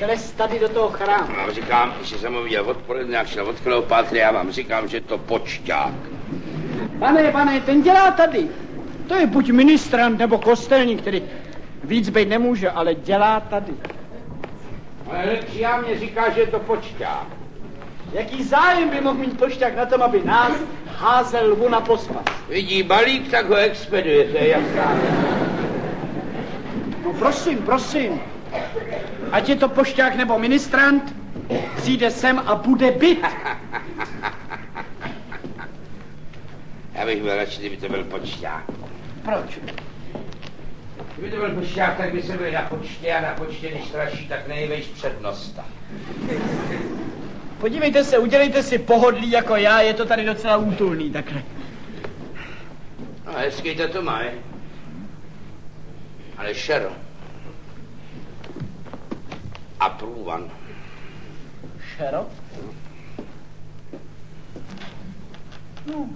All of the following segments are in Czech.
klez tady do toho chrámu. Vám říkám, že jsem ho viděl odpoledne, jak šel od Kleopátry, já vám říkám, že to počťák. Pane, ten dělá tady. To je buď ministrant nebo kostelník, který víc být nemůže, ale dělá tady. Ale lepší já mě říká, že je to počťák. Jaký zájem by mohl mít počťák na tom, aby nás házel lvu na pospas? Vidí balík, tak ho expeduje, to je jasná. No prosím. Ať je to pošťák nebo ministrant, přijde sem a bude byt. Já bych byl radši, kdyby to byl počťák. Proč? Kdyby to byl počťák, tak by se byli na počtě a na počtě, když straší, tak nejvejš přednosta. Podívejte se, udělejte si pohodlí jako já, je to tady docela útulný takhle. No, hezký to má, je? Ale šero. A průvan. Šero? No,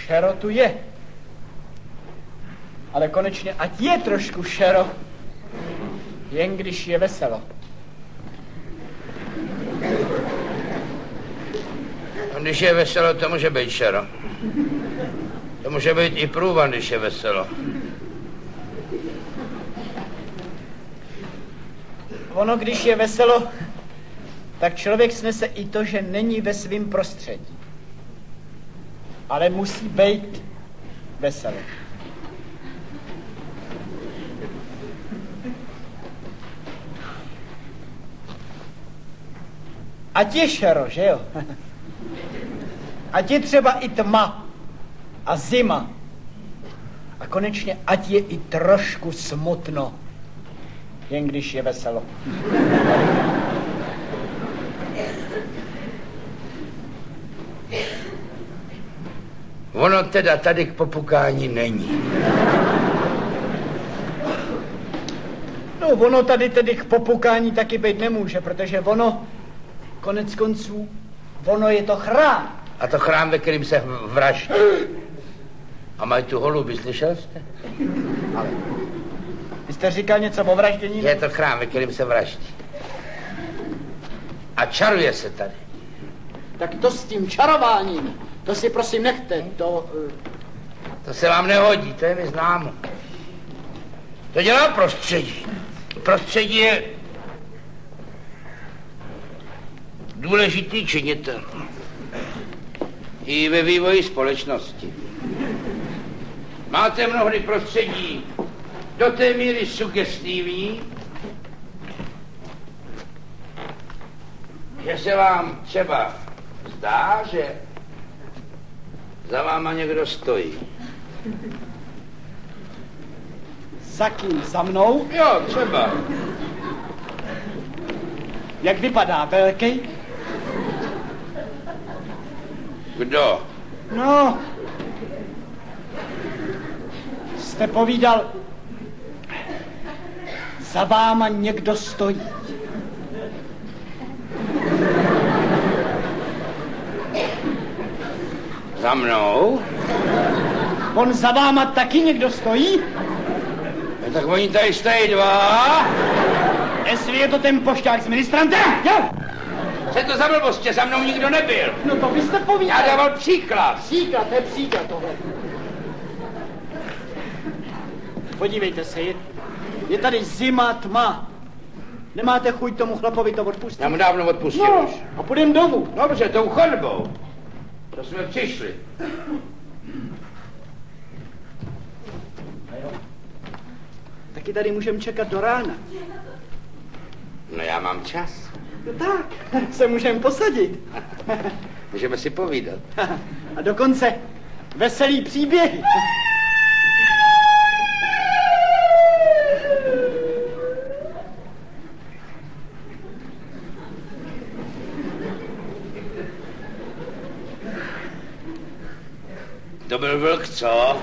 šero tu je. Ale konečně, ať je trošku šero, jen když je veselo. A když je veselo, to může být šero. To může být i průvan, když je veselo. Ono, když je veselo, tak člověk snese i to, že není ve svém prostředí. Ale musí být veselo. Ať je šero, že jo? Ať je třeba i tma a zima. A konečně ať je i trošku smutno, jen když je veselo. Ono teda tady k popukání není. No, ono tady tedy k popukání taky být nemůže, protože ono, konec konců, ono je to chrám. A to chrám, ve kterým se vraždí. A mají tu holuby, slyšel jste? Ale vy jste říkal něco o vraždění? Je to chrám, ve kterým se vraždí. A čaruje se tady. Tak to s tím čarováním, to si prosím nechte, to... To se vám nehodí, to je mi známo. To dělá prostředí. Prostředí je důležitý činitel. I ve vývoji společnosti. Máte mnohdy prostředí do té míry sugestivní, že se vám třeba zdá, že za váma někdo stojí. Za kým? Za mnou? Jo, třeba. Jak vypadá, velký? Kdo? No, jste povídal, za váma někdo stojí. Za mnou? On za váma taky někdo stojí? No, tak oni tady stojí dva. Jestli je to ten pošťák s ministrantem? Jo! Co je to za blbost, za mnou nikdo nebyl? No to vy jste povídal. Já dával příklad. Příklad, to je příklad tohle. Podívejte se, je tady zima, tma. Nemáte chuť tomu chlapovi to odpustit? Já mu dávno odpustil no, už. A půjdem domů. Dobře, tou chodbou. To jsme přišli. Taky tady můžeme čekat do rána. No já mám čas. No tak, se můžeme posadit. Můžeme si povídat. A dokonce veselý příběhy. To byl vlk, co?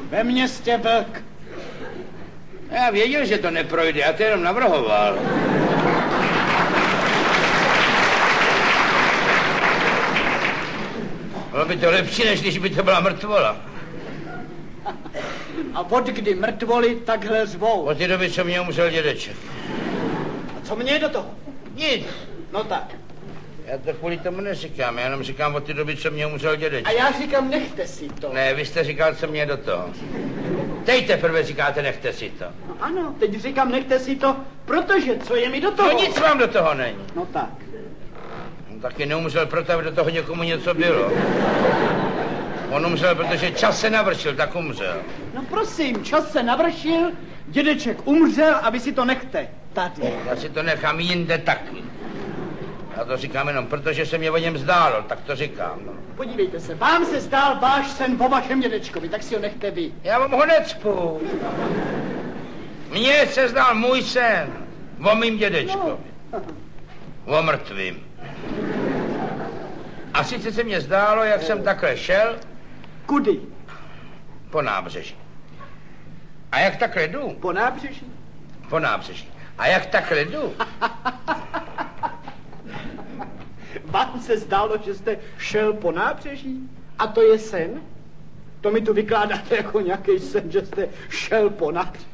Ve městě vlk. Já věděl, že to neprojde, já to jenom navrhoval. Bylo by to lepší, než když by to byla mrtvola. A od kdy mrtvoli takhle zvou? Od té doby, co mě umřel dědeček. A co mě je do toho? Nic. No tak. Já to kvůli tomu neříkám, já jenom říkám od té doby, co mě umřel dědeček. A já říkám, nechte si to. Ne, vy jste říkal, co mě je do toho. Teď teprve říkáte, nechte si to. No ano, teď říkám, nechte si to, protože co je mi do toho? No nic vám do toho není. No tak. On taky neumřel proto, aby do toho někomu něco bylo. On umřel, protože čas se navršil, tak umřel. No prosím, čas se navršil, dědeček umřel a vy si to nechte. Tady. Já si to nechám jinde taky. Já to říkám jenom protože se mě o něm zdálo, tak to říkám. No. Podívejte se, vám se zdál váš sen o vašem dědečkovi, tak si ho nechte vy. Já vám ho necpu. Mně se zdál můj sen o mým dědečkovi. O mrtvým. A sice se mně zdálo, jak jsem takhle šel. Kudy? Po nábřeží. A jak takhle jdu? Po nábřeží? Po nábřeží. A jak takhle jdu? Vám se zdálo, že jste šel po nábřeží? A to je sen? To mi tu vykládáte jako nějaký sen, že jste šel po nábřeží.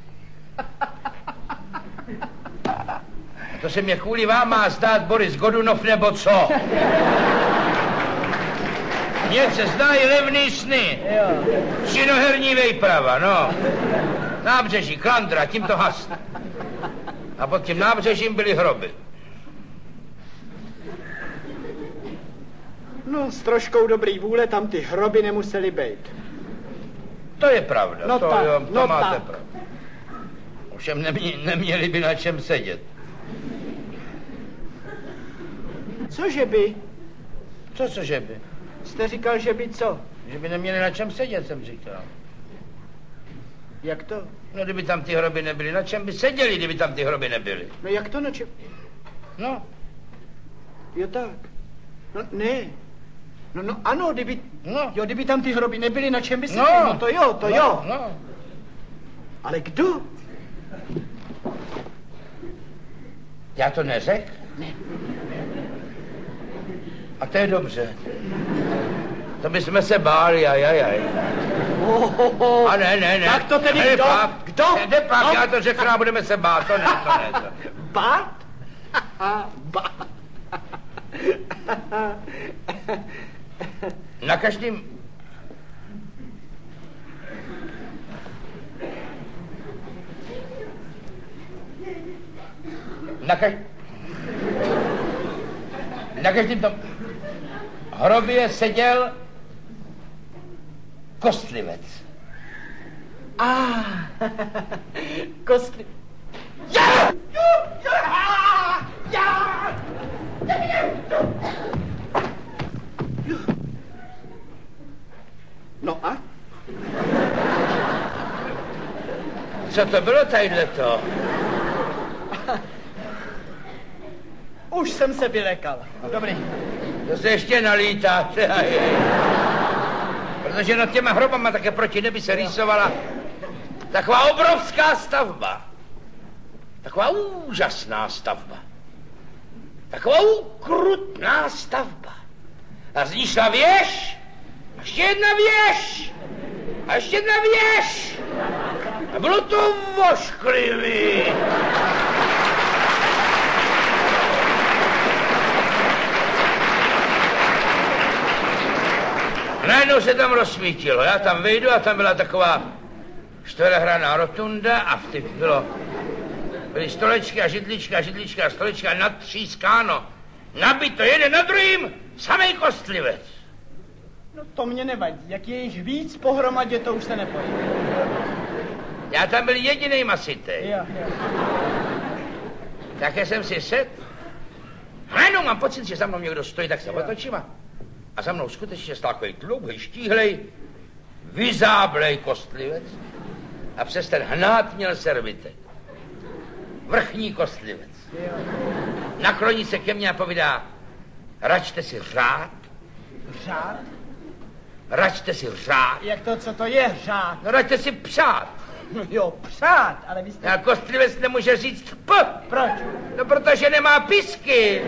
To se mě kvůli vám má zdát Boris Godunov nebo co? Mně se zdají levný sny. Činoherní vejprava, no. Nábřeží, Klandra, tím to hasne. A pod tím nábřežím byly hroby. No, s troškou dobrý vůle tam ty hroby nemusely být. To je pravda, No to, tak, jo, to no máte tak. pravdu. Ovšem neměli by na čem sedět. Cože by? Cože by? Jste říkal, že by co? Že by neměli na čem sedět, jsem říkal. Jak to? No, kdyby tam ty hroby nebyly, na čem by seděli, kdyby tam ty hroby nebyly? No jak to na čem? No. Jo tak. No ne. No ano, kdyby... No. Jo, kdyby tam ty hroby nebyly, na čem by se... No. No to jo, to No, jo. no. Ale kdo? Já to neřekl? Ne. A to je dobře. To bychom se báli, ajajaj. A ne. Tak to tedy kdo? Kdo? Jde pak, No. já to řeknu a budeme se bát, to ne. Bát? Bát. Na každém... Na každém tom hrobě seděl kostlivec. Kostry... No a? Co to bylo tadyhleto? Už jsem se vylekal. Dobrý. To se ještě nalítáte. Protože nad těma hrobama také proti nebi se rýsovala taková obrovská stavba. Taková úžasná stavba. Taková ukrutná stavba. A z ní šla věž, a ještě jedna věž, a ještě jedna věž. A bylo to vošklivý. Najednou se tam rozsvítilo, já tam vejdu a tam byla taková čtverehranná rotunda a v těch byly stolečky a židličky a stolečky a natřískáno. Nabito jeden na druhým, samej kostlivec. No to mě nevadí. Jak je již víc pohromadě, to už se nepojí. Já tam byl jedinej masitej. Jo. Také jsem si sedl. Najednou mám pocit, že za mnou někdo stojí, tak se otočím a za mnou skutečně stál takový dlouhý, štíhlej, vyzáblej kostlivec a přes ten hnát měl servitek. Vrchní kostlivec. Nakloní se ke mně a povídá, račte si řád. Řád? Račte si řád. Jak to, co to je řád? No račte si přát. No jo, přát, ale vy jste... A kostlivec nemůže říct p. Proč? No protože nemá pisky.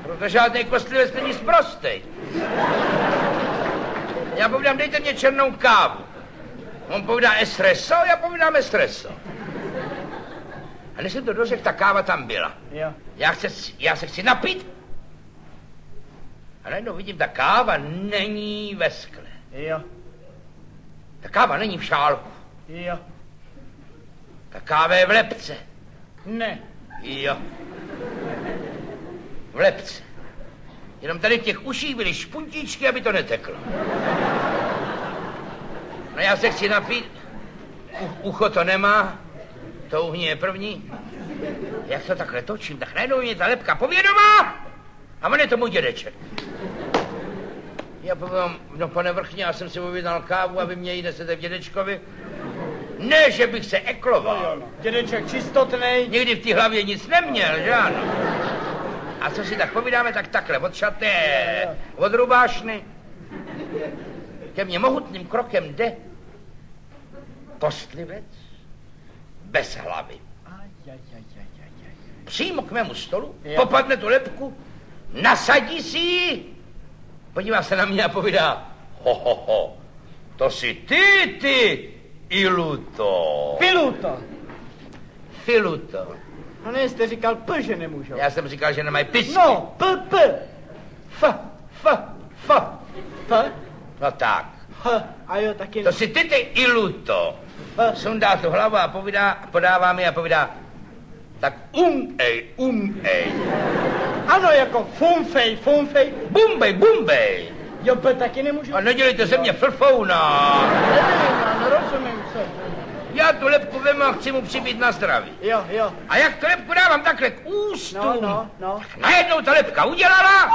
Proto žádný kostlivec není sprostej. Já povídám, dejte mě černou kávu. On povídá espresso, já povídám espresso. A než jsem to dořekl, ta káva tam byla. Jo. Já se chci napít. A najednou vidím, ta káva není ve skle. Jo. Ta káva není v šálku. Jo. Ta káva je v lepce. Ne. Jo. V lepce. Jenom tady v těch uších byly špuntíčky, aby to neteklo. No já se chci napít. Ucho to nemá. To uhně je první. Jak to takhle točím, tak najednou mě ta lepka povědomá. A on je to můj dědeček. Já povím, no pane Vrchně, já jsem si objednal kávu a vy mě ji nesete v dědečkovi. Ne, že bych se ekloval. Dědeček čistotnej. Nikdy v té hlavě nic neměl, že ano? A co si tak povídáme, tak takhle, od šaté, od rubášny. Ke mně mohutným krokem jde kostlivec bez hlavy. Přímo k mému stolu, popadne tu lepku, nasadí si ji, podívá se na mě a povídá, ho, to jsi ty, Iluto. Filuto. No ne, jste říkal P, že nemůžou. Já jsem říkal, že nemají pisky. No, P. F. No tak. H. A jo, taky. To jsi ty, Iluto. Sundá tu hlavu a podává mi a povídá, tak ej. Ano, jako fumfej. Bumbej. Jo, P taky nemůžu. A nedělejte ze mě flfouna. Nevím, rozumím, co. Já tu lepku vemu a chci mu přibít na zdraví. Jo. A jak tu lepku dávám takhle k ústům, No. tak najednou ta lepka udělala.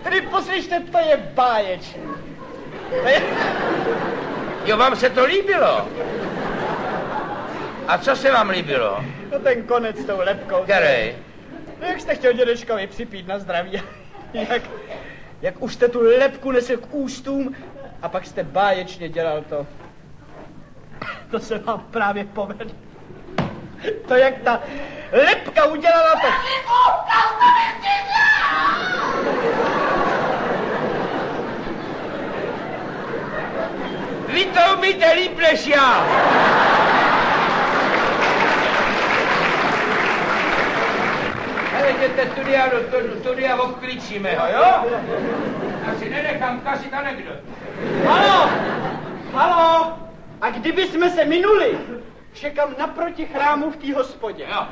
Tedy poslyšte, to je báječ. Jo, vám se to líbilo? A co se vám líbilo? No ten konec s tou lepkou. Který? No jak jste chtěl dědečkovi připít na zdraví. Jak už jste tu lepku nesl k ústům a pak jste báječně dělal to. To se vám právě povedlo. To jak ta lepka udělala to. Vy to umíte líp než já. Hele, jděte tudy a obklíčíme ho, jo? Já si nenechám kašit anekdot. Haló! A kdyby jsme se minuli, čekám naproti chrámu v té hospodě. Jo.